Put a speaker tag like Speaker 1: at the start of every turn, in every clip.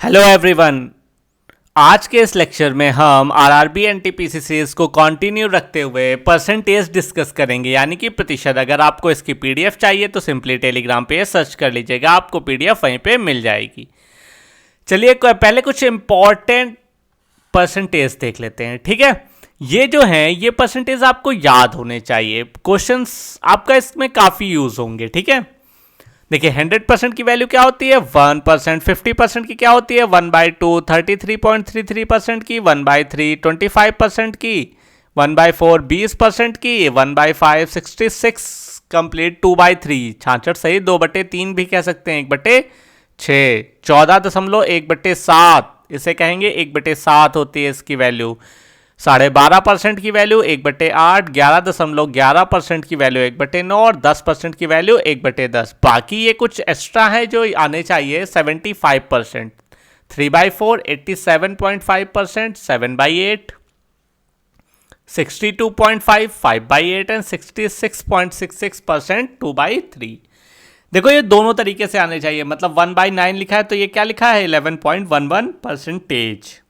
Speaker 1: Hello everyone. आज के इस लेक्चर में हम आरआरबी एनटीपीसी सीरीज को कंटिन्यू रखते हुए परसेंटेज डिस्कस करेंगे, यानी कि प्रतिशत। अगर आपको इसकी पीडीएफ चाहिए तो सिंपली टेलीग्राम पे सर्च कर लीजिएगा, आपको पीडीएफ वहीं पे मिल जाएगी। चलिए पहले कुछ इंपॉर्टेंट परसेंटेज देख लेते हैं, ठीक है। ये जो है ये परसेंटेज आपको याद होने चाहिए, क्वेश्चंस आपका इसमें काफ़ी यूज होंगे, ठीक है। देखिए 100% की वैल्यू क्या होती है 1%, 50% की क्या होती है 1/2, 33.33% की 1/3, 25% की 1/4, 20% की 1/5, 66 कंप्लीट 2/3, 66 सही 2/3 भी कह सकते हैं 1/6, 14.1/7 इसे कहेंगे 1/7 होती है इसकी वैल्यू। 12.5% की वैल्यू 1/8, 11.11% की वैल्यू 1/9 और 10% की वैल्यू 1/10। बाकी ये कुछ एक्स्ट्रा है जो आने चाहिए 75%, 3/4, 87.5%, 7/8, 62.5, 5/8 एंड 66.66%, 2/3। देखो ये दोनों तरीके से आने चाहिए, मतलब 1/9 लिखा है तो ये क्या लिखा है 11.11%।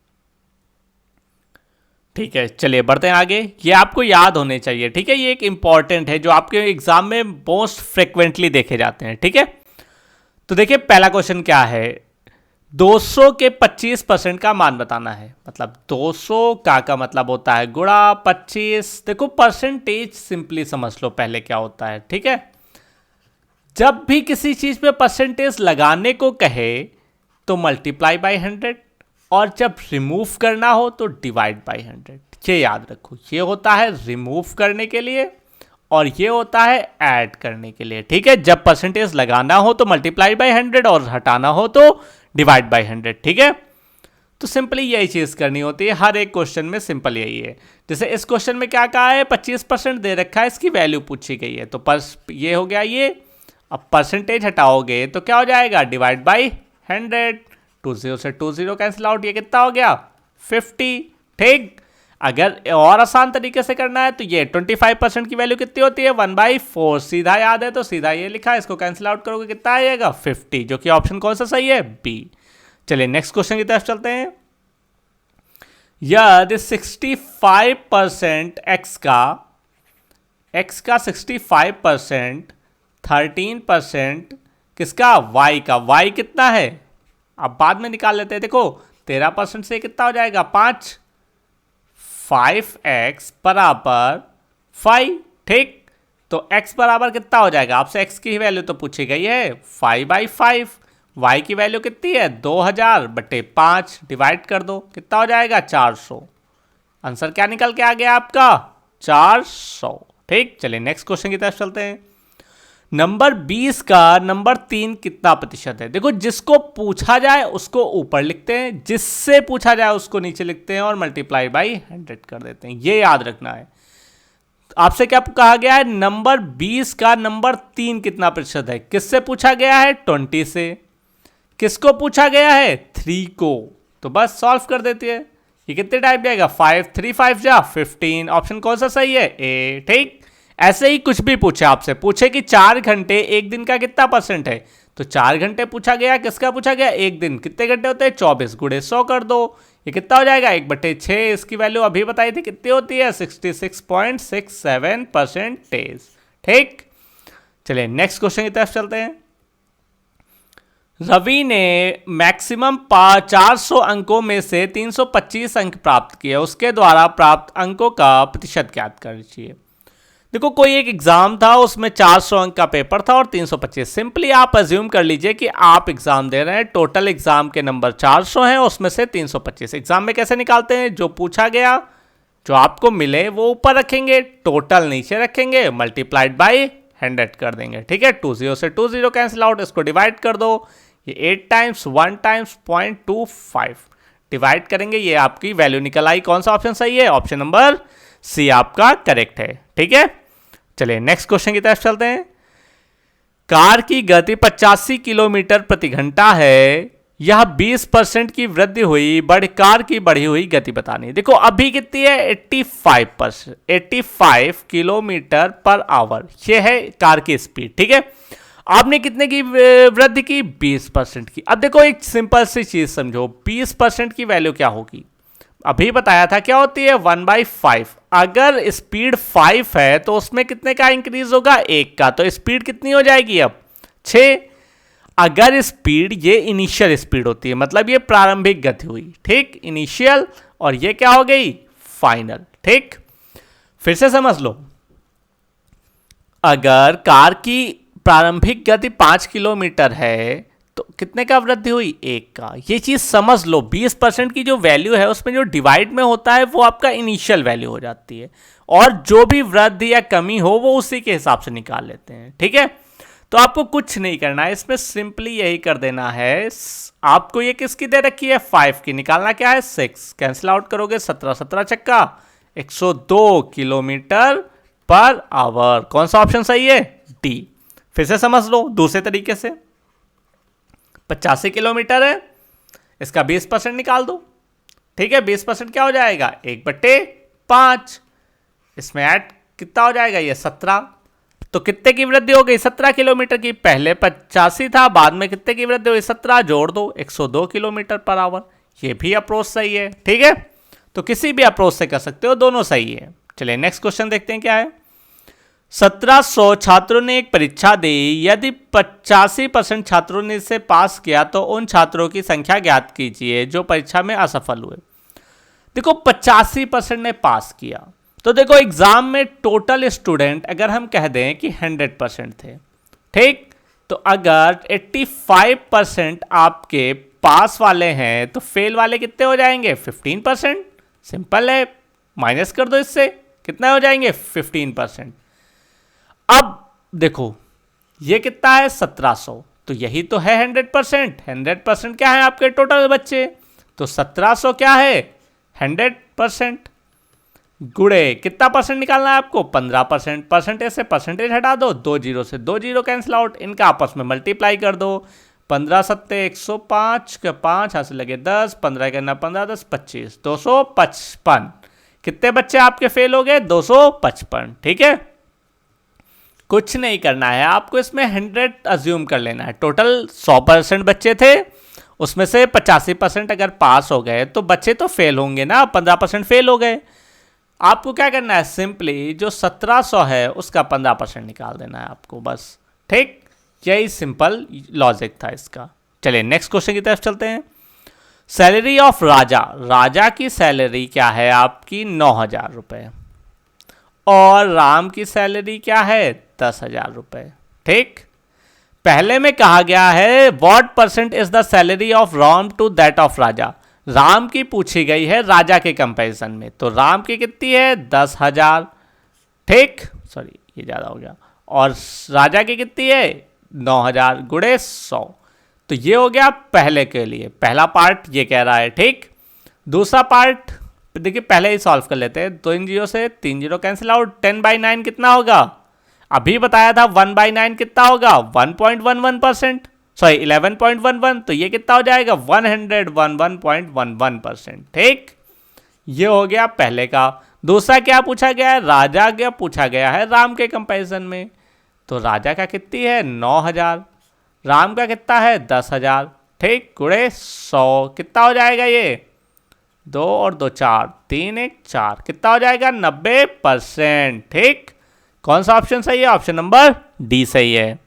Speaker 1: ठीक है, चलिए बढ़ते हैं आगे। ये आपको याद होने चाहिए, ठीक है। ये एक इंपॉर्टेंट है जो आपके एग्जाम में मोस्ट फ्रिक्वेंटली देखे जाते हैं, ठीक है। तो देखिए पहला क्वेश्चन क्या है, 200 के 25% का मान बताना है। मतलब 200 का मतलब होता है गुणा 25। देखो परसेंटेज सिंपली समझ लो पहले क्या होता है, ठीक है। जब भी किसी चीज पे परसेंटेज लगाने को कहे तो मल्टीप्लाई बाय 100, और जब रिमूव करना हो तो डिवाइड बाय 100। ये याद रखो, ये होता है रिमूव करने के लिए और ये होता है ऐड करने के लिए, ठीक है। जब परसेंटेज लगाना हो तो मल्टीप्लाई बाय 100 और हटाना हो तो डिवाइड बाय 100, ठीक है। तो सिंपली यही चीज करनी होती है, हर एक क्वेश्चन में सिंपल यही है। जैसे इस क्वेश्चन में क्या कहा है 25% दे रखा है, इसकी वैल्यू पूछी गई है तो ये हो गया ये। अब परसेंटेज हटाओगे तो क्या हो जाएगा डिवाइड बाई 100, 20 से 20 कैंसिल आउट, ये कितना हो गया 50, ठीक। अगर और आसान तरीके से करना है तो ये 25% की वैल्यू कितनी होती है 1/4, सीधा याद है तो सीधा ये लिखा है, इसको कैंसिल आउट करोगे कितना आएगा 50, जो कि ऑप्शन कौन सा सही है बी। चलिए नेक्स्ट क्वेश्चन की तरफ चलते हैं। यदि 65% x का 65%, 13% किसका y का, y कितना है अब बाद में निकाल लेते हैं। देखो 13% से कितना हो जाएगा 5, 5x बराबर 5, ठीक। तो x बराबर कितना हो जाएगा, आपसे x की वैल्यू तो पूछी गई है 5/5, y की वैल्यू कितनी है 2000/5, डिवाइड कर दो कितना हो जाएगा 400। आंसर क्या निकल के आ गया आपका 400, ठीक। चलिए नेक्स्ट क्वेश्चन की तरफ चलते हैं। नंबर 20 का नंबर 3 कितना प्रतिशत है। देखो जिसको पूछा जाए उसको ऊपर लिखते हैं, जिससे पूछा जाए उसको नीचे लिखते हैं और मल्टीप्लाई बाई 100 कर देते हैं, ये याद रखना है। आपसे क्या कहा गया है नंबर 20 का नंबर 3 कितना प्रतिशत है, किससे पूछा गया है 20 से, किसको पूछा गया है 3 को, तो बस सॉल्व कर देती है। ये कितने टाइप जाएगा 5, 3 5 जा 15, ऑप्शन कौन सा सही है ए, ठीक। ऐसे ही कुछ भी पूछे आपसे, पूछे कि 4 घंटे एक दिन का कितना परसेंट है, तो 4 घंटे पूछा गया, किसका पूछा गया एक दिन, कितने घंटे होते हैं 24 गुणे 100 कर दो, ये कितना हो जाएगा 1/6। इसकी वैल्यू अभी बताई थी कितनी होती है 66.67%, ठीक। चलिए नेक्स्ट क्वेश्चन की तरफ चलते हैं। रवि ने मैक्सिमम 400 अंकों में से 325 अंक प्राप्त किए, उसके द्वारा प्राप्त अंकों का प्रतिशत ज्ञात करना चाहिए। देखो कोई एक एग्जाम था, उसमें 400 अंक का पेपर था और 325। सिंपली आप अज्यूम कर लीजिए कि आप एग्जाम दे रहे हैं, टोटल एग्जाम के नंबर 400 हैं, उसमें से 325। एग्जाम में कैसे निकालते हैं, जो पूछा गया जो आपको मिले वो ऊपर रखेंगे, टोटल नीचे रखेंगे, मल्टीप्लाइड बाई 100 कर देंगे, ठीक है। 20 से 20 कैंसिल आउट, इसको डिवाइड कर दो, ये 8 टाइम्स 1 टाइम्स 0.25 डिवाइड करेंगे, ये आपकी वैल्यू निकल आई। कौन सा ऑप्शन सही है, ऑप्शन नंबर सी आपका करेक्ट है, ठीक है। चलिए नेक्स्ट क्वेश्चन की तरफ चलते हैं। कार की गति 85 किलोमीटर प्रति घंटा है, यह 20% की वृद्धि हुई, कार की बढ़ी हुई गति बतानी। देखो अभी कितनी है 85 किलोमीटर पर आवर, यह है कार की स्पीड, ठीक है। आपने कितने की वृद्धि की? 20% की। अब देखो एक सिंपल सी चीज समझो, 20% की वैल्यू क्या होगी? अभी बताया था क्या होती है, 1/5। अगर स्पीड 5 है तो उसमें कितने का इंक्रीज होगा? 1 का। तो स्पीड कितनी हो जाएगी अब? 6। अगर स्पीड, ये इनिशियल स्पीड होती है, मतलब ये प्रारंभिक गति हुई, ठीक, इनिशियल, और ये क्या हो गई? फाइनल। ठीक, फिर से समझ लो, अगर कार की प्रारंभिक गति 5 किलोमीटर है तो कितने का वृद्धि हुई? 1 का। ये चीज समझ लो, 20% की जो वैल्यू है उसमें जो डिवाइड में होता है वो आपका इनिशियल वैल्यू हो जाती है, और जो भी वृद्धि या कमी हो वो उसी के हिसाब से निकाल लेते हैं। ठीक है, तो आपको कुछ नहीं करना है इसमें, सिंपली यही कर देना है। आपको ये किसकी दे रखी है? 5 की। निकालना क्या है? 6। कैंसिल आउट करोगे, 17 17 चक्का 102 किलोमीटर पर आवर। कौन सा ऑप्शन सही है? डी। फिर से समझ लो दूसरे तरीके से, 85 किलोमीटर है, इसका 20% निकाल दो। ठीक है, 20% क्या हो जाएगा? 1/5। इसमें ऐड कितना हो जाएगा? ये 17। तो कितने की वृद्धि हो गई? 17 किलोमीटर की। पहले 85 था, बाद में कितने की वृद्धि हुई? 17। जोड़ दो, 102 किलोमीटर पर आवर। ये भी अप्रोच सही है। ठीक है, तो किसी भी अप्रोच से कर सकते हो, दोनों सही है। चलिए नेक्स्ट क्वेश्चन देखते हैं क्या है। 1700 छात्रों ने एक परीक्षा दी, यदि 85% छात्रों ने इसे पास किया तो उन छात्रों की संख्या ज्ञात कीजिए जो परीक्षा में असफल हुए। देखो 85% ने पास किया, तो देखो एग्जाम में टोटल स्टूडेंट अगर हम कह दें कि 100% थे, ठीक, तो अगर 85% आपके पास वाले हैं तो फेल वाले कितने हो जाएंगे? 15%। सिंपल है, माइनस कर दो इससे, कितना हो जाएंगे? 15%। अब देखो ये कितना है? 1700। तो यही तो है 100%। 100% क्या है आपके टोटल बच्चे, तो 1700 क्या है? 100%। गुड़े कितना परसेंट निकालना है आपको? 15%। परसेंटेज से परसेंटेज हटा दो, 2 जीरो से 2 जीरो कैंसिल आउट, इनका आपस में मल्टीप्लाई कर दो। 15 सत्ते 105 के 5 हाथ से लगे 10, 15 करना 15 10 25, 255। कितने बच्चे आपके फेल हो गए? 255। ठीक है, कुछ नहीं करना है आपको, इसमें 100 अज्यूम कर लेना है। टोटल 100% बच्चे थे, उसमें से 85% अगर पास हो गए तो बच्चे तो फेल होंगे ना, 15% फेल हो गए। आपको क्या करना है? सिंपली जो 1700 है उसका 15% निकाल देना है आपको, बस। ठीक, यही सिंपल लॉजिक था इसका। चलिए नेक्स्ट क्वेश्चन की तरफ चलते हैं। सैलरी ऑफ राजा, राजा की सैलरी क्या है आपकी? 9000 रुपए, और राम की सैलरी क्या है? 10,000 रुपए। ठीक, पहले में कहा गया है what percent is the salary of Ram to that of Raja. Ram की पूछी गई है राजा के कंपैरिजन में, तो राम की कितनी है? 10,000। ठीक, सॉरी ये ज्यादा हो गया, और राजा की कितनी है? 9000 गुणे 100। तो ये हो गया पहले के लिए, पहला पार्ट ये कह रहा है। ठीक, दूसरा पार्ट देखिए पहले ही सॉल्व कर लेते हैं। 2 जीरो से 3 जीरो कैंसिल आउट, 10/9 कितना होगा? अभी बताया था 1/9 कितना होगा? 1.11%, सॉरी 11.11। तो ये कितना हो जाएगा? 111.11%। ठीक, ये हो गया पहले का। दूसरा क्या पूछा गया है? राजा क्या पूछा गया है राम के कंपैरिजन में, तो राजा का कितनी है? 9000, राम का कितना है? 10,000। ठीक, गुणे 100 कितना हो जाएगा? ये 2 और 2 4, 3 1 4, कितना हो जाएगा? 90%। ठीक, कौन सा ऑप्शन सही है? ऑप्शन नंबर डी सही है।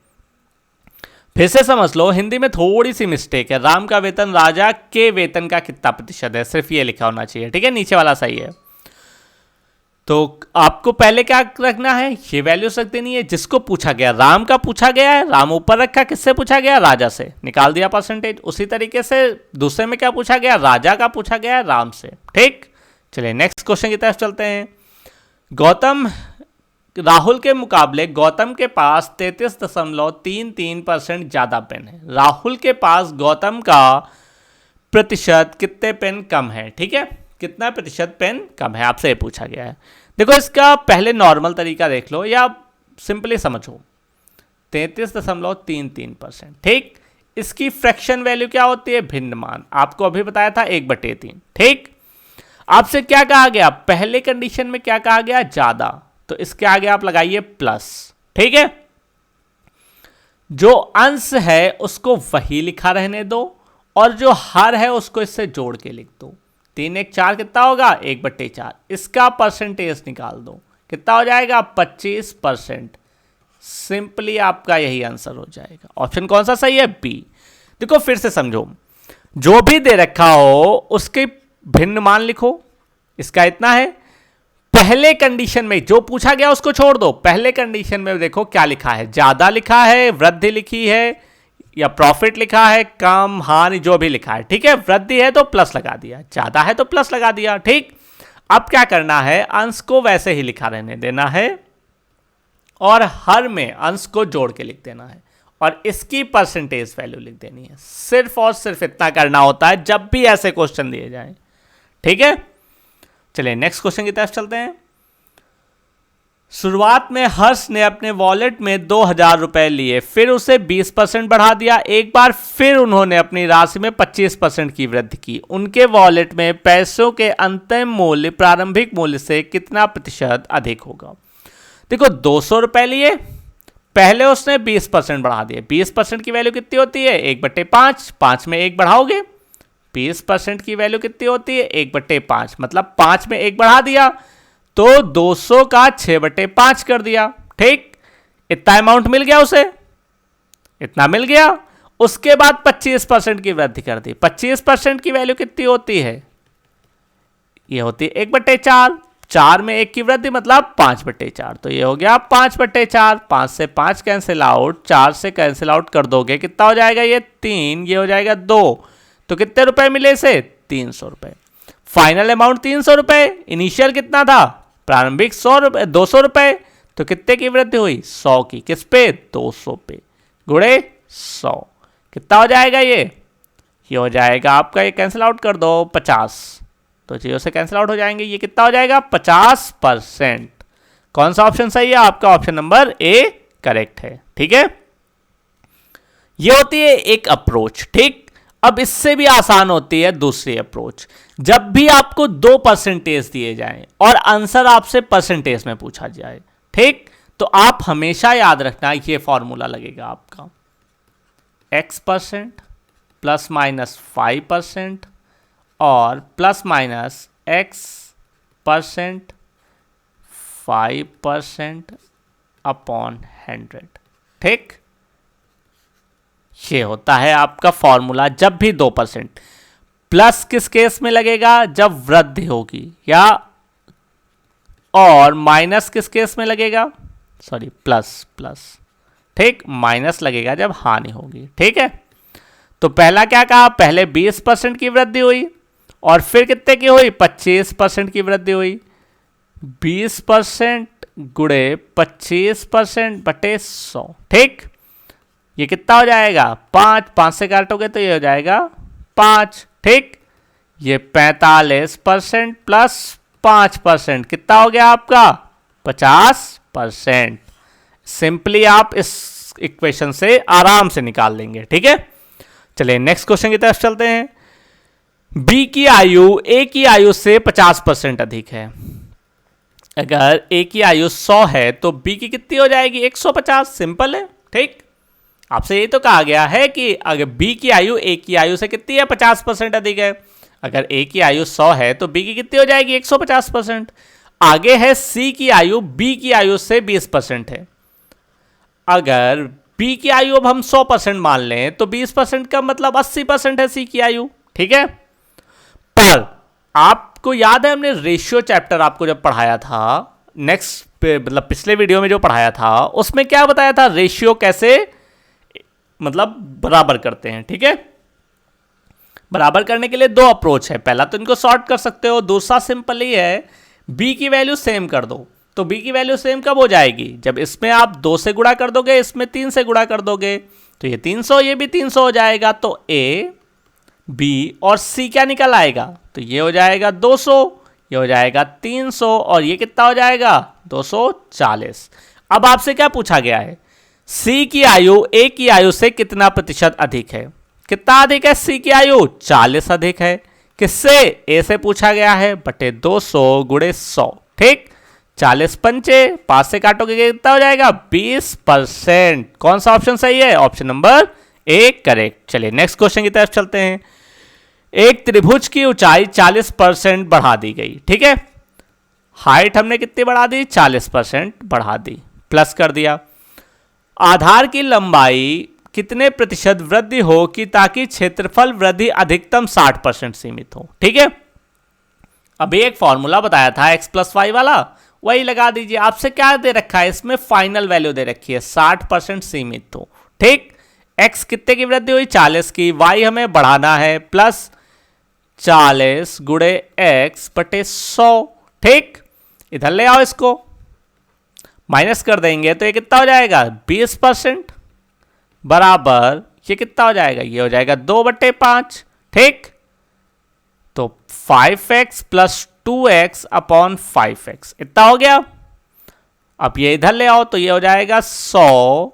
Speaker 1: फिर से समझ लो, हिंदी में थोड़ी सी मिस्टेक है। राम का वेतन राजा के वेतन का कितना प्रतिशत है, सिर्फ ये लिखा होना चाहिए। ठीक है, नीचे वाला सही है। तो आपको पहले क्या रखना है? ये वैल्यू रख देनी है जिसको पूछा गया। राम का पूछा गया है, राम ऊपर रखा, किससे पूछा गया? राजा से, निकाल दिया परसेंटेज। उसी तरीके से दूसरे में क्या पूछा गया? राजा का पूछा गया है राम से। ठीक, चलिए नेक्स्ट क्वेश्चन की तरफ चलते हैं। गौतम, राहुल के मुकाबले गौतम के पास 33.33% ज्यादा पेन है। राहुल के पास गौतम का प्रतिशत कितने पेन कम है? ठीक है, कितना प्रतिशत पेन कम है, आपसे ये पूछा गया है। देखो इसका पहले नॉर्मल तरीका देख लो या सिंपली समझो, 33.33%। ठीक, इसकी फ्रैक्शन वैल्यू क्या होती है? भिन्न मान। आपको अभी बताया था 1/3। ठीक, आपसे क्या कहा गया? पहले कंडीशन में क्या कहा गया? ज्यादा, तो इसके आगे आप लगाइए प्लस। ठीक है, जो अंश है उसको वही लिखा रहने दो और जो हर है उसको इससे जोड़ के लिख दो। 3 1 4 कितना होगा 1/4। इसका परसेंटेज निकाल दो, कितना हो जाएगा 25%। सिंपली आपका यही आंसर हो जाएगा। ऑप्शन कौन सा सही है? बी। देखो फिर से समझो, जो भी दे रखा हो उसके भिन्न मान लिखो। इसका इतना है। पहले कंडीशन में जो पूछा गया उसको छोड़ दो, पहले कंडीशन में देखो क्या लिखा है, ज्यादा लिखा है, वृद्धि लिखी है या प्रॉफिट लिखा है, कम, हानि, जो भी लिखा है। ठीक है, वृद्धि है तो प्लस लगा दिया, ज्यादा है तो प्लस लगा दिया। ठीक, अब क्या करना है, अंश को वैसे ही लिखा रहने देना है और हर में अंश को जोड़ के लिख देना है और इसकी परसेंटेज वैल्यू लिख देनी है। सिर्फ और सिर्फ इतना करना होता है जब भी ऐसे क्वेश्चन दिए जाएं। ठीक है, चलिए नेक्स्ट क्वेश्चन की तरफ चलते हैं। शुरुआत में हर्ष ने अपने वॉलेट में 2000 रुपए लिए, फिर उसे 20% बढ़ा दिया। एक बार फिर उन्होंने अपनी राशि में 25% की वृद्धि की। उनके वॉलेट में पैसों के अंतिम मूल्य प्रारंभिक मूल्य से कितना प्रतिशत अधिक होगा? देखो 200 रुपए लिए, पहले उसने 20% बढ़ा दिए। 20% की वैल्यू कितनी होती है? 1/5। 5 में 1 बढ़ाओगे, 20% की वैल्यू कितनी होती है? 1/5, मतलब 5 में 1 बढ़ा दिया तो 200 का 6/5 कर दिया। ठीक, इतना अमाउंट मिल गया उसे, इतना मिल गया। उसके बाद 25% की वृद्धि कर दी। 25% की वैल्यू कितनी होती है? ये होती है 1/4। 4 में 1 की वृद्धि मतलब 5/4, तो ये हो गया 5/4। 5 से 5 कैंसिल आउट, 4 से कैंसिल आउट कर दोगे, कितना हो जाएगा? ये 3, ये हो जाएगा 2। तो कितने रुपए मिले इसे? 300 रुपए। फाइनल अमाउंट 300 रुपए। इनिशियल कितना था? प्रारंभिक 100 रुपए, 200 रुपए। तो कितने की वृद्धि हुई? 100 की। किस पे? 200 पे, गुणे 100। कितना हो जाएगा ये हो जाएगा आपका, ये कैंसिल आउट कर दो, 50। तो 0 से कैंसिल आउट हो जाएंगे। ये कितना हो जाएगा? 50%। कौन सा ऑप्शन सही है? आपका ऑप्शन नंबर ए करेक्ट है। ठीक है, ये होती है एक अप्रोच। ठीक, अब इससे भी आसान होती है दूसरी अप्रोच। जब भी आपको 2 परसेंटेज दिए जाएं और आंसर आपसे परसेंटेज में पूछा जाए, ठीक, तो आप हमेशा याद रखना ये फॉर्मूला लगेगा आपका, x% ±5% और ±x% 5% अपॉन 100। ठीक, ये होता है आपका फॉर्मूला। जब भी 2%, प्लस किस केस में लगेगा? जब वृद्धि होगी, या और माइनस किस केस में लगेगा? Sorry, plus. ठीक, माइनस लगेगा जब हानि होगी। ठीक है, तो पहला क्या कहा? पहले 20% की वृद्धि हुई और फिर कितने की हुई? 25% की वृद्धि हुई। 20% गुणे 25% बटे 100। ठीक, ये कितना हो जाएगा? 5 से काटोगे तो ये हो जाएगा 5। ठीक, ये 45% प्लस 5%, कितना हो गया आपका? 50%। सिंपली आप इस इक्वेशन से आराम से निकाल लेंगे। ठीक है, चलिए नेक्स्ट क्वेश्चन की तरफ चलते हैं। बी की आयु ए की आयु से 50% अधिक है। अगर ए की आयु 100 है तो बी की कितनी हो जाएगी? 150। सिंपल है। ठीक, आपसे ये तो कहा गया है कि अगर बी की आयु ए की आयु से कितनी है? 50% अधिक है। अगर ए की आयु 100 है तो बी की कितनी हो जाएगी? 150%। आगे है सी की आयु बी की आयु से 20% है। अगर बी की आयु अब हम 100% मान लें तो 20% का मतलब 80% है सी की आयु। ठीक है, पर आपको याद है हमने रेशियो चैप्टर आपको जब पढ़ाया था, नेक्स्ट मतलब पिछले वीडियो में जो पढ़ाया था, उसमें क्या बताया था? रेशियो कैसे मतलब बराबर करते हैं। ठीक है, बराबर करने के लिए 2 अप्रोच है। पहला तो इनको सॉर्ट कर सकते हो, दूसरा सिंपल ही है, बी की वैल्यू सेम कर दो। तो बी की वैल्यू सेम कब हो जाएगी? जब इसमें आप 2 से गुणा कर दोगे, इसमें 3 से गुणा कर दोगे, तो ये 300, ये भी 300 हो जाएगा। तो ए, बी और सी क्या निकल आएगा? तो ये हो जाएगा 200, ये हो जाएगा 300 और ये कितना हो जाएगा? 240। अब आपसे क्या पूछा गया है? सी की आयु ए की आयु से कितना प्रतिशत अधिक है? कितना अधिक है? सी की आयु 40 अधिक है। किससे? ए से पूछा गया है, बटे 200 गुणे 100। ठीक, 40 पंचे 5 से काटोगे कितना हो जाएगा 20%। कौन सा ऑप्शन सही है? Option number A correct. चलिए नेक्स्ट क्वेश्चन की तरफ चलते हैं। एक त्रिभुज की ऊंचाई 40% बढ़ा दी गई, ठीक है। हाइट हमने कितनी बढ़ा दी? 40% बढ़ा दी, प्लस कर दिया। आधार की लंबाई कितने प्रतिशत वृद्धि हो कि ताकि क्षेत्रफल वृद्धि अधिकतम 60% सीमित हो, ठीक है। अभी एक फॉर्मूला बताया था x+y वाला, वही लगा दीजिए। आपसे क्या दे रखा है इसमें? फाइनल वैल्यू दे रखी है 60% सीमित हो, ठीक। x कितने की वृद्धि हुई? 40 की। y हमें बढ़ाना है, प्लस 40 गुणे x बटे 100, ठीक। इधर ले आओ, इसको माइनस कर देंगे तो ये कितना हो जाएगा 20% बराबर ये कितना हो जाएगा? ये हो जाएगा 2/5, ठीक। तो 5x plus 2x upon 5x इतना हो गया। अब ये इधर ले आओ तो ये हो जाएगा 100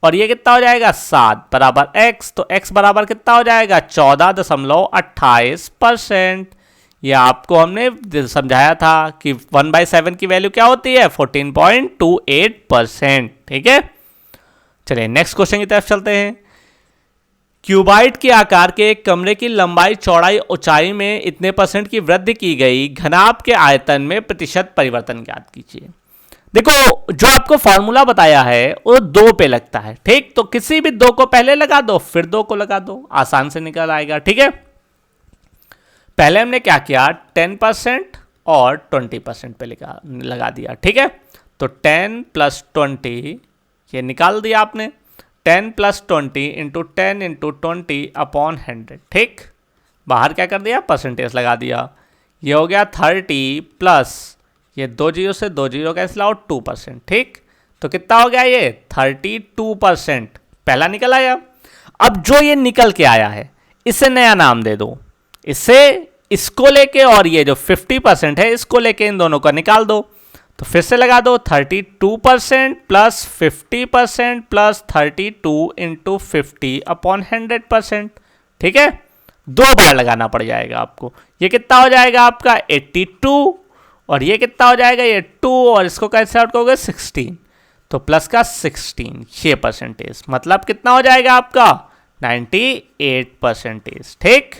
Speaker 1: और ये कितना हो जाएगा 7 बराबर x। तो x बराबर कितना हो जाएगा 14.28%। ये आपको हमने समझाया था कि 1/7 की वैल्यू क्या होती है 14.28%, ठीक है। चलिए नेक्स्ट क्वेश्चन की तरफ चलते हैं। क्यूबाइड के आकार के एक कमरे की लंबाई चौड़ाई ऊंचाई में इतने % की वृद्धि की गई, घनाभ के आयतन में प्रतिशत परिवर्तन ज्ञात कीजिए। देखो जो आपको फॉर्मूला बताया है वो 2 पे लगता है, ठीक। तो किसी भी 2 को पहले लगा दो फिर 2 को लगा दो, आसान से निकल आएगा, ठीक है। पहले हमने क्या किया 10% और 20% पे लगा दिया, ठीक है। तो 10 + 20 ये निकाल दिया आपने। 10 + 20 इंटू 10 इंटू 20 अपॉन 100, ठीक। बाहर क्या कर दिया परसेंटेज लगा दिया। ये हो गया 30 प्लस ये 2 जीरो से 2 जीरो कैंसिल आउट 2%, ठीक। तो कितना हो गया ये 32% पहला निकल आया। अब जो ये निकल के आया है इसे नया नाम दे दो, इससे इसको लेके और ये जो 50% है इसको लेके इन दोनों का निकाल दो। तो फिर से लगा दो 32% प्लस 50% प्लस 32 इंटू 50 अपॉन 100%, ठीक है। 2 बार लगाना पड़ जाएगा आपको। ये कितना हो जाएगा आपका 82 और ये कितना हो जाएगा ये 2 और इसको कैसे आउट करोगे 16, तो प्लस का 16 ये परसेंटेज मतलब कितना हो जाएगा आपका 98%, ठीक।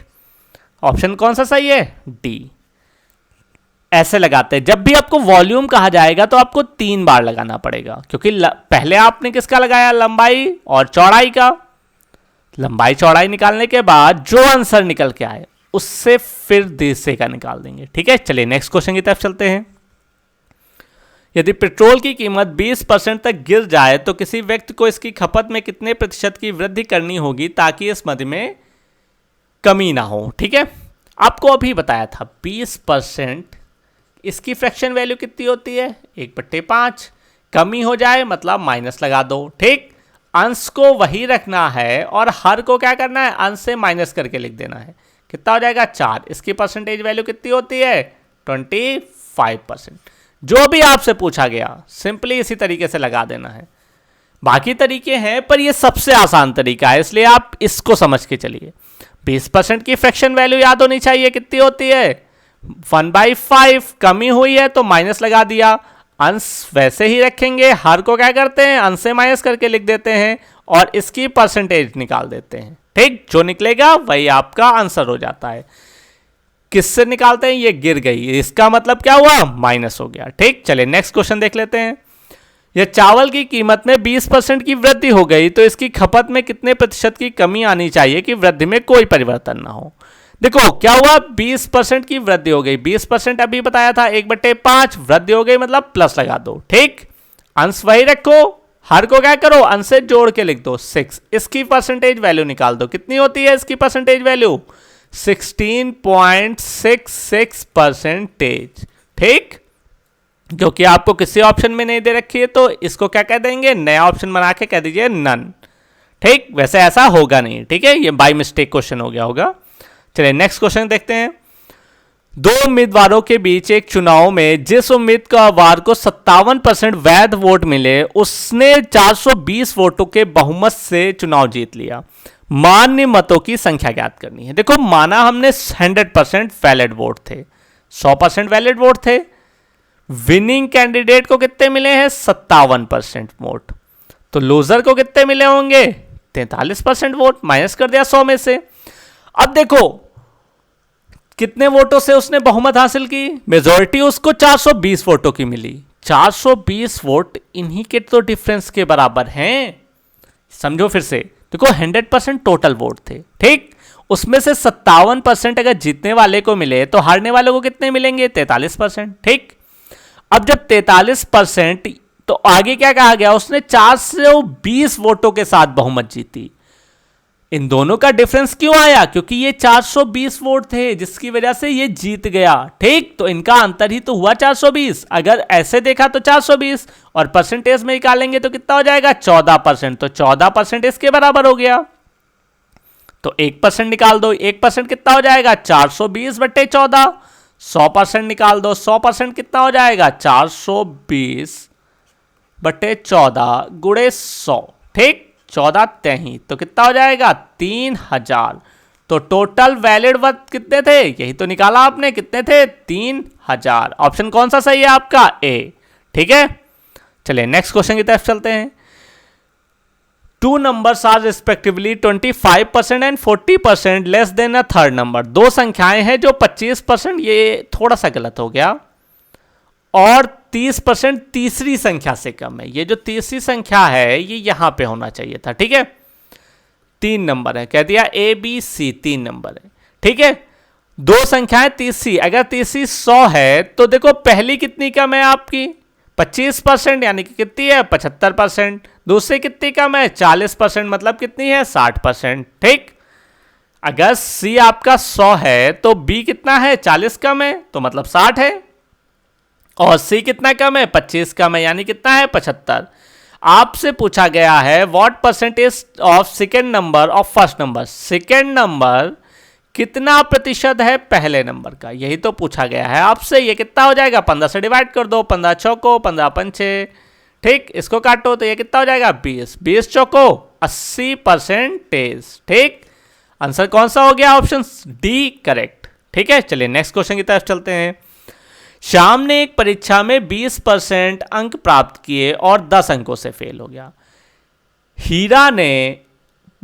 Speaker 1: ऑप्शन कौन सा सही है? डी। ऐसे लगाते हैं। जब भी आपको वॉल्यूम कहा जाएगा तो आपको 3 बार लगाना पड़ेगा, क्योंकि पहले आपने किसका लगाया लंबाई और चौड़ाई का। लंबाई चौड़ाई निकालने के बाद जो आंसर निकल के आए उससे फिर दूसरे का निकाल देंगे, ठीक है। चलिए नेक्स्ट क्वेश्चन की तरफ चलते हैं। यदि पेट्रोल की कीमत 20% तक गिर जाए तो किसी व्यक्ति को इसकी खपत में कितने प्रतिशत की वृद्धि करनी होगी ताकि इस मद में कमी ना हो, ठीक है। आपको अभी बताया था 20%, इसकी फ्रैक्शन वैल्यू कितनी होती है 1/5। कमी हो जाए मतलब माइनस लगा दो, ठीक। अंश को वही रखना है और हर को क्या करना है अंश से माइनस करके लिख देना है। कितना हो जाएगा 4। इसकी परसेंटेज वैल्यू कितनी होती है 25%। जो भी आपसे पूछा गया सिंपली इसी तरीके से लगा देना है। बाकी तरीके हैं पर ये सबसे आसान तरीका है, इसलिए आप इसको समझ के चलिए। 20% की फ्रैक्शन वैल्यू याद होनी चाहिए, कितनी होती है 1/5। कमी हुई है तो माइनस लगा दिया। अंश वैसे ही रखेंगे, हर को क्या करते हैं अंश से माइनस करके लिख देते हैं और इसकी परसेंटेज निकाल देते हैं, ठीक। जो निकलेगा वही आपका आंसर हो जाता है। किससे निकालते हैं? ये गिर गई, इसका मतलब क्या हुआ माइनस हो गया, ठीक। चलिए नेक्स्ट क्वेश्चन देख लेते हैं। यह चावल की कीमत में 20% की वृद्धि हो गई तो इसकी खपत में कितने प्रतिशत की कमी आनी चाहिए कि वृद्धि में कोई परिवर्तन ना हो। देखो क्या हुआ 20% की वृद्धि हो गई। 20% अभी बताया था 1/5 वृद्धि हो गई मतलब प्लस लगा दो, ठीक। अंश वही रखो, हर को क्या करो अंश से जोड़ के लिख दो 6। इसकी परसेंटेज वैल्यू निकाल दो, कितनी होती है इसकी परसेंटेज वैल्यू 16.66%, ठीक। क्योंकि आपको किसी ऑप्शन में नहीं दे रखी है तो इसको क्या कह देंगे नया ऑप्शन बना के कह दीजिए नन, ठीक। वैसे ऐसा होगा नहीं, ठीक है, ये बाय मिस्टेक क्वेश्चन हो गया होगा। चलिए नेक्स्ट क्वेश्चन देखते हैं। 2 उम्मीदवारों के बीच एक चुनाव में जिस उम्मीदवार को 57% वैध वोट मिले उसने 420 वोटों के बहुमत से चुनाव जीत लिया। मान्य मतों की संख्या ज्ञात करनी है। देखो माना हमने 100% वैलिड वोट थे, 100% वैलिड वोट थे, विनिंग कैंडिडेट को कितने मिले हैं 57% वोट, तो लूजर को कितने मिले होंगे 43% वोट, माइनस कर दिया 100 में से। अब देखो कितने वोटों से उसने बहुमत हासिल की, मेजोरिटी उसको 420 वोटों की मिली। 420 वोट इन्हीं के तो डिफरेंस के बराबर हैं। समझो फिर से, देखो 100% टोटल वोट थे, ठीक, उसमें से 57% अगर जीतने वाले को मिले तो हारने वाले को कितने मिलेंगे 43%, ठीक। अब जब 43%, तो आगे क्या कहा गया, उसने 420 वोटों के साथ बहुमत जीती। इन दोनों का डिफरेंस क्यों आया, क्योंकि ये 420 वोट थे जिसकी वजह से ये जीत गया, ठीक। तो इनका अंतर ही तो हुआ 420। अगर ऐसे देखा तो 420 और परसेंटेज में निकालेंगे तो कितना हो जाएगा 14%, तो 14% इसके बराबर हो गया। तो 1% निकाल दो, 1% कितना हो जाएगा 420 बटे 14। 100% निकाल दो, 100% कितना हो जाएगा 420 बटे 14 गुणे 100, ठीक, 14 तेही, तो कितना हो जाएगा 3000। तो टोटल वैलिड वोट कितने थे, यही तो निकाला आपने, कितने थे 3000। ऑप्शन कौन सा सही है आपका, ए, ठीक है। चलिए नेक्स्ट क्वेश्चन की तरफ चलते हैं। Two numbers are respectively 25% and 40% less than a third number. दो संख्याएं हैं जो 25%, ये थोड़ा सा गलत हो गया, और 30% तीसरी संख्या से कम है। ये जो तीसरी संख्या है ये यहां पे होना चाहिए था, ठीक है। 3 नंबर है, कह दिया ए बी सी 3 नंबर है, ठीक है। दो संख्याएं तीसरी, अगर तीसरी 100 है तो देखो पहली कितनी कम है आपकी 25%, यानी कि कितनी है 75%। दूसरी कितनी कम है 40%, मतलब कितनी है 60%, ठीक। अगर सी आपका 100 है तो बी कितना है 40 कम है, तो मतलब 60 है, और सी कितना कम है 25 कम है, यानी कितना है 75। आपसे पूछा गया है what percentage of second number of first number, second number कितना प्रतिशत है पहले नंबर का, यही तो पूछा गया है आपसे। ये कितना हो जाएगा 15 से डिवाइड कर दो, 15 चौको 15 पंचे, ठीक, इसको काटो तो ये कितना हो जाएगा 20, 20 चौको 80%, ठीक। आंसर कौन सा हो गया, ऑप्शन डी करेक्ट, ठीक है। चलिए नेक्स्ट क्वेश्चन की तरफ चलते हैं। श्याम ने एक परीक्षा में 20% अंक प्राप्त किए और 10 अंकों से फेल हो गया। हीरा ने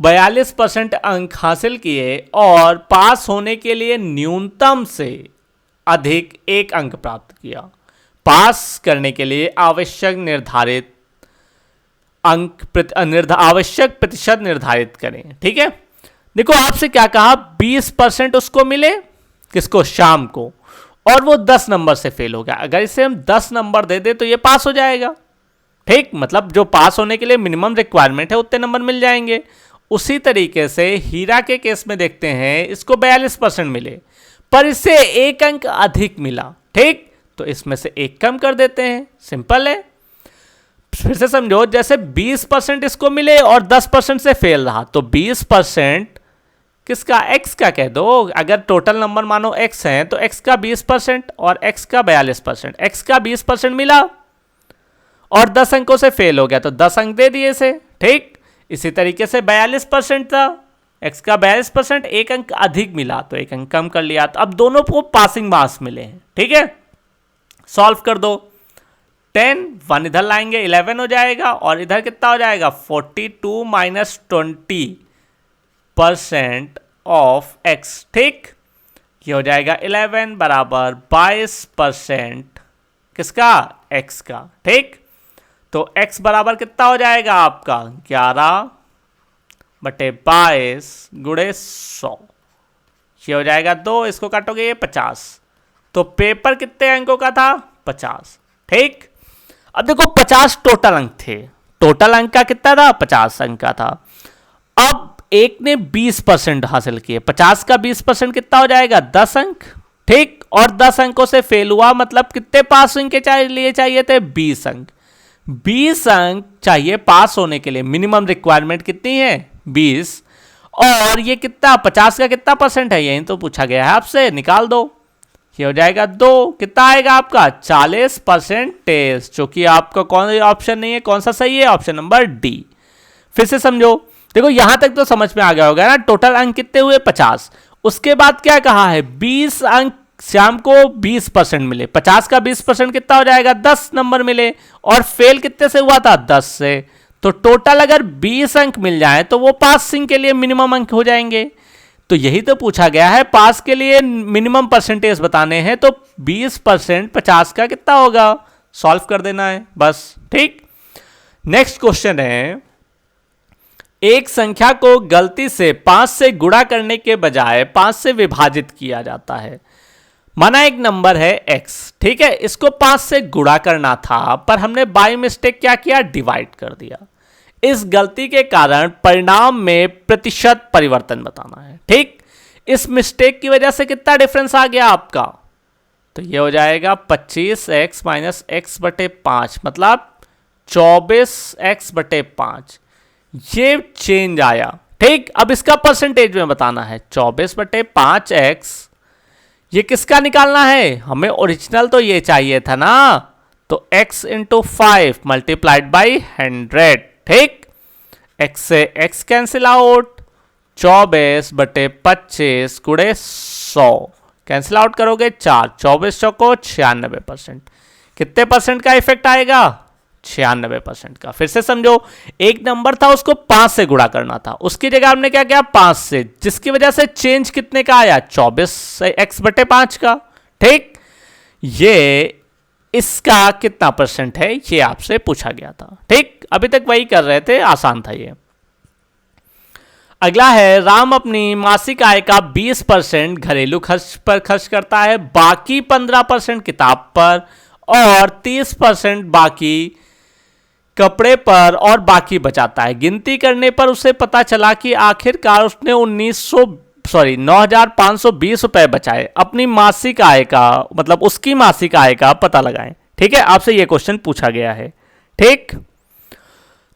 Speaker 1: 42% अंक हासिल किए और पास होने के लिए न्यूनतम से अधिक 1 अंक प्राप्त किया। पास करने के लिए आवश्यक निर्धारित अंक आवश्यक प्रतिशत निर्धारित करें, ठीक है। देखो आपसे क्या कहा 20% उसको मिले, किसको, श्याम को, और वो 10 नंबर से फेल हो गया। अगर इसे हम 10 नंबर दे दे तो ये पास हो जाएगा, ठीक, मतलब जो पास होने के लिए मिनिमम रिक्वायरमेंट है उतने नंबर मिल जाएंगे। उसी तरीके से हीरा के केस में देखते हैं, इसको 42% मिले पर इससे 1 अंक अधिक मिला, ठीक, तो इसमें से 1 कम कर देते हैं, सिंपल है। फिर से समझो, जैसे 20% इसको मिले और 10% से फेल रहा, तो 20% किसका, x का कह दो। अगर टोटल नंबर मानो x है तो x का 20% और x का 42%। x का 20% मिला और 10 अंकों से फेल हो गया तो 10 अंक दे दिए इसे, ठीक। इसी तरीके से 42% था, x का 42%, 1 अंक अधिक मिला तो 1 अंक कम कर लिया। तो अब दोनों को पासिंग मार्क्स मिले हैं, ठीक है। सॉल्व कर दो, 10, 1 इधर लाएंगे 11 हो जाएगा, और इधर कितना हो जाएगा 42 माइनस 20% ऑफ x, ठीक। ये हो जाएगा 11 बराबर 22% किसका, x का, ठीक। तो x बराबर कितना हो जाएगा आपका 11 बटे 22 गुणे 100, ये हो जाएगा 2, इसको काटोगे ये 50। तो पेपर कितने अंकों का था 50, ठीक। अब देखो 50 टोटल अंक थे, टोटल अंक का कितना था 50 अंक का था। अब एक ने 20% हासिल किए, 50 का 20% कितना हो जाएगा 10 अंक, ठीक, और 10 अंकों से फेल हुआ, मतलब कितने पासिंग के लिए चाहिए थे 20 अंक। 20 अंक चाहिए पास होने के लिए, मिनिमम रिक्वायरमेंट कितनी है 20, और ये कितना 50 का कितना परसेंट है, यही तो पूछा गया है आपसे, निकाल दो, ये हो जाएगा 2, कितना आएगा आपका 40%, जो कि आपका कौन ऑप्शन नहीं है, कौन सा सही है, ऑप्शन नंबर डी। फिर से समझो, देखो यहां तक तो समझ में आ गया होगा ना, टोटल अंक कितने हुए 50, उसके बाद क्या कहा है 20 अंक श्याम को 20% मिले, 50 का 20% कितना हो जाएगा, 10 नंबर मिले, और फेल कितने से हुआ था, 10 से। तो टोटल अगर 20 अंक मिल जाए तो वो पासिंग के लिए मिनिमम अंक हो जाएंगे। तो यही तो पूछा गया है, पास के लिए मिनिमम परसेंटेज बताने हैं, तो 20% 50 का कितना होगा, सॉल्व कर देना है बस। ठीक, नेक्स्ट क्वेश्चन है, एक संख्या को गलती से 5 से गुणा करने के बजाय 5 से विभाजित किया जाता है। माना एक नंबर है x, ठीक है, इसको 5 से गुणा करना था, पर हमने बाय मिस्टेक क्या किया, डिवाइड कर दिया। इस गलती के कारण परिणाम में प्रतिशत परिवर्तन बताना है। ठीक, इस मिस्टेक की वजह से कितना डिफरेंस आ गया आपका, तो ये हो जाएगा 25x माइनस एक्स बटे 5, मतलब 24x बटे 5, ये चेंज आया। ठीक, अब इसका परसेंटेज में बताना है, 24 बटे 5x, ये किसका निकालना है, हमें ओरिजिनल तो ये चाहिए था ना, तो x इंटू 5 मल्टीप्लाइड बाई 100। ठीक, x से x कैंसिल आउट, 24 बटे 25 गुणे 100 कैंसिल आउट करोगे 4, 24 चौको 96%। कितने परसेंट का इफेक्ट आएगा, 96% का। फिर से समझो, एक नंबर था उसको 5 से गुणा करना था, उसकी जगह हमने क्या किया 5 से, जिसकी वजह से चेंज कितने का आया, 24 से x बटे 5 का। ठीक, ये इसका कितना परसेंट है ये आपसे पूछा गया था। ठीक, अभी तक वही कर रहे थे, आसान था ये। अगला है, राम अपनी मासिक आय का 20% घरेलू खर्च पर खर्च करता है, बाकी 15% किताब पर और 30% बाकी कपड़े पर और बाकी बचाता है। गिनती करने पर उसे पता चला कि आखिरकार उसने 9,520 रुपए बचाए। अपनी मासिक आय का, मतलब उसकी मासिक आय का पता लगाएं। ठीक है, आपसे यह क्वेश्चन पूछा गया है। ठीक,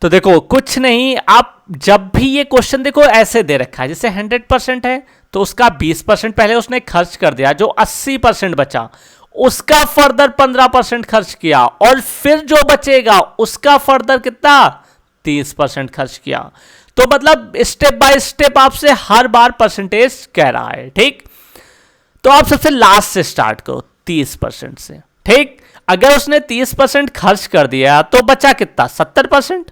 Speaker 1: तो देखो कुछ नहीं, आप जब भी ये क्वेश्चन देखो ऐसे दे रखा है, जैसे 100% है तो उसका 20% पहले उसने खर्च कर दिया, जो 80% बचा उसका फर्दर 15% खर्च किया, और फिर जो बचेगा उसका फर्दर कितना 30% खर्च किया। तो मतलब स्टेप बाय स्टेप आपसे हर बार परसेंटेज कह रहा है। ठीक, तो आप सबसे लास्ट से स्टार्ट करो 30% से। ठीक, अगर उसने 30% खर्च कर दिया तो बचा कितना 70%,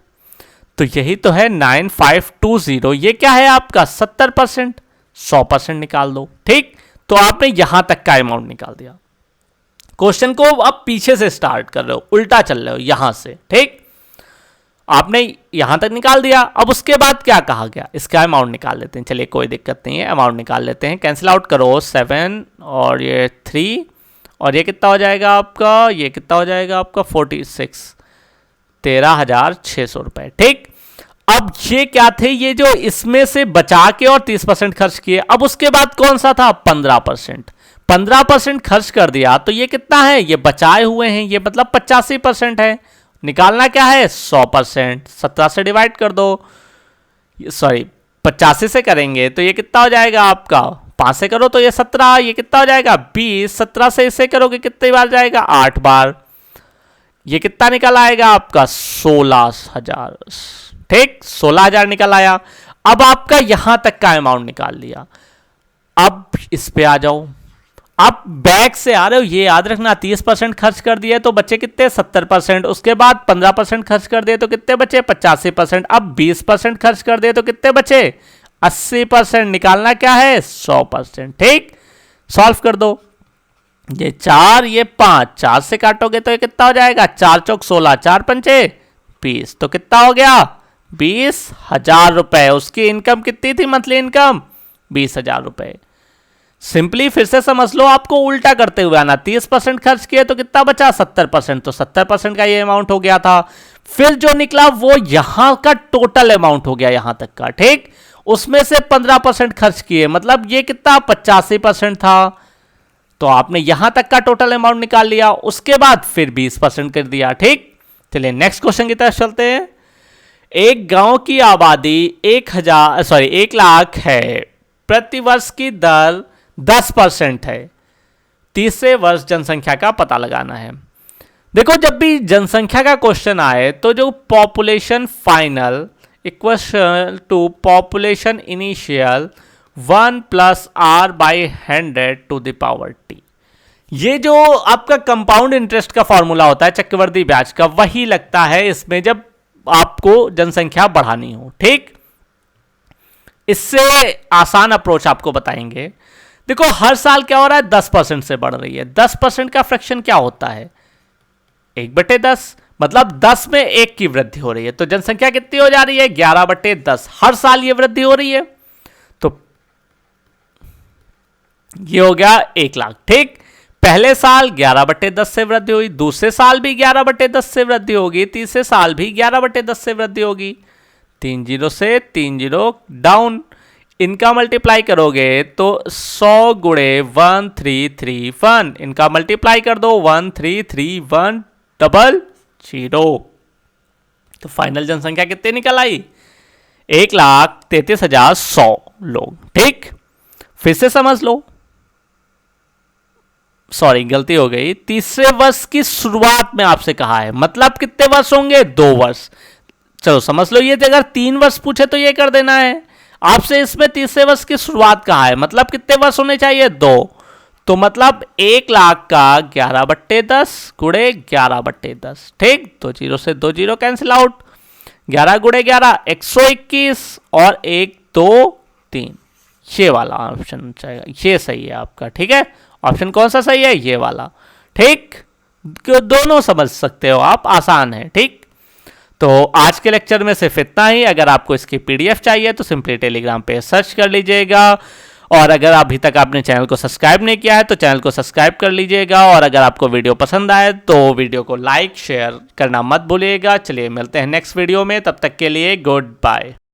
Speaker 1: तो यही तो है 9520, ये क्या है आपका 70%, 100% निकाल दो। ठीक, तो आपने यहां तक का अमाउंट निकाल दिया। क्वेश्चन को आप पीछे से स्टार्ट कर रहे हो, उल्टा चल रहे हो यहां से। ठीक, आपने यहां तक निकाल दिया। अब उसके बाद क्या कहा गया, इसका अमाउंट निकाल लेते हैं। चलिए कोई दिक्कत नहीं है, अमाउंट निकाल लेते हैं। कैंसिल आउट करो, 7 और ये 3, और ये कितना हो जाएगा आपका, ये कितना हो जाएगा आपका 46, 13,600 रुपए। ठीक, अब ये क्या थे, ये जो इसमें से बचा के और 30% खर्च किए। अब उसके बाद कौन सा था 15%, 15% खर्च कर दिया, तो ये कितना है, ये बचाए हुए हैं, ये मतलब 85% है। निकालना क्या है 100%, 17 से डिवाइड कर दो, सॉरी 85 से करेंगे तो ये कितना हो जाएगा आपका, 5 से करो तो ये 17, ये कितना हो जाएगा 20, 17 से इसे करोगे कितनी बार जाएगा 8 बार, ये कितना निकल आएगा आपका 16,000। ठीक, 16,000 निकल आया। अब आपका यहां तक का अमाउंट निकाल लिया। अब इस पे आ जाओ, आप बैक से आ रहे हो, ये याद रखना 30% खर्च कर दिए तो बचे कितने 70%, उसके बाद 15% खर्च कर दिए तो कितने बचे 85%, अब 20% खर्च कर दिए तो कितने बचे 80%। निकालना क्या है 100%। ठीक, सॉल्व कर दो, ये 4 ये 5, 4 से काटोगे तो ये कितना हो जाएगा 4 चौक 16, 4 पंचे 20, तो कितना हो गया 20,000 रुपए। उसकी इनकम कितनी थी, मंथली इनकम 20,000 रुपए। सिंपली फिर से समझ लो, आपको उल्टा करते हुए आना, 30% खर्च किए तो कितना बचा 70%, तो 70% का ये अमाउंट हो गया था। फिर जो निकला वो यहां का टोटल अमाउंट हो गया यहां तक का। ठीक, उसमें से 15% खर्च किए, मतलब ये कितना 85% था, तो आपने यहां तक का टोटल अमाउंट निकाल लिया। उसके बाद फिर 20% कर दिया। ठीक, चलिए नेक्स्ट क्वेश्चन की तरफ चलते हैं। एक गांव की आबादी 1 लाख है, प्रतिवर्ष की दर 10% है, तीसरे वर्ष जनसंख्या का पता लगाना है। देखो जब भी जनसंख्या का क्वेश्चन आए तो जो population final equal to population initial 1 + r/100 to the power t, ये जो आपका कंपाउंड इंटरेस्ट का फॉर्मूला होता है चक्रवर्ती ब्याज का, वही लगता है इसमें जब आपको जनसंख्या बढ़ानी हो। ठीक, इससे आसान अप्रोच आपको बताएंगे। देखो हर साल क्या हो रहा है, 10% से बढ़ रही है। 10% का फ्रैक्शन क्या होता है, 1/10, मतलब 10 में 1 की वृद्धि हो रही है। तो जनसंख्या कितनी हो जा रही है, 11/10। हर साल ये वृद्धि हो रही है, तो ये हो गया 1 लाख। ठीक, पहले साल 11/10 से वृद्धि हुई, दूसरे साल भी 11/10 से वृद्धि होगी, तीसरे साल भी 11/10 से वृद्धि होगी। 3 जीरो से 3 जीरो डाउन, इनका मल्टीप्लाई करोगे तो 100 गुणे 1331, इनका मल्टीप्लाई कर दो 133100। तो फाइनल जनसंख्या कितनी निकल आई, 1,33,100 लोग। ठीक, फिर से समझ लो, सॉरी गलती हो गई, तीसरे वर्ष की शुरुआत में आपसे कहा है, मतलब कितने वर्ष होंगे, 2 वर्ष। चलो समझ लो, ये अगर 3 वर्ष पूछे तो ये कर देना है आपसे। इसमें तीसरे वर्ष की शुरुआत कहा है, मतलब कितने वर्ष होने चाहिए, 2। तो मतलब 1 लाख का 11/10 गुणे 11/10। ठीक, 2 जीरो से 2 जीरो कैंसिल आउट, 11 गुणे 11 121, और 1 2 3, ये वाला ऑप्शन चाहिए, ये सही है आपका। ठीक है, ऑप्शन कौन सा सही है, ये वाला। ठीक, दोनों समझ सकते हो आप, आसान है। ठीक, तो आज के लेक्चर में सिर्फ इतना ही। अगर आपको इसकी पीडीएफ चाहिए तो सिंपली टेलीग्राम पे सर्च कर लीजिएगा, और अगर अभी तक आपने चैनल को सब्सक्राइब नहीं किया है तो चैनल को सब्सक्राइब कर लीजिएगा, और अगर आपको वीडियो पसंद आए तो वीडियो को लाइक शेयर करना मत भूलिएगा। चलिए मिलते हैं नेक्स्ट वीडियो में, तब तक के लिए गुड बाय।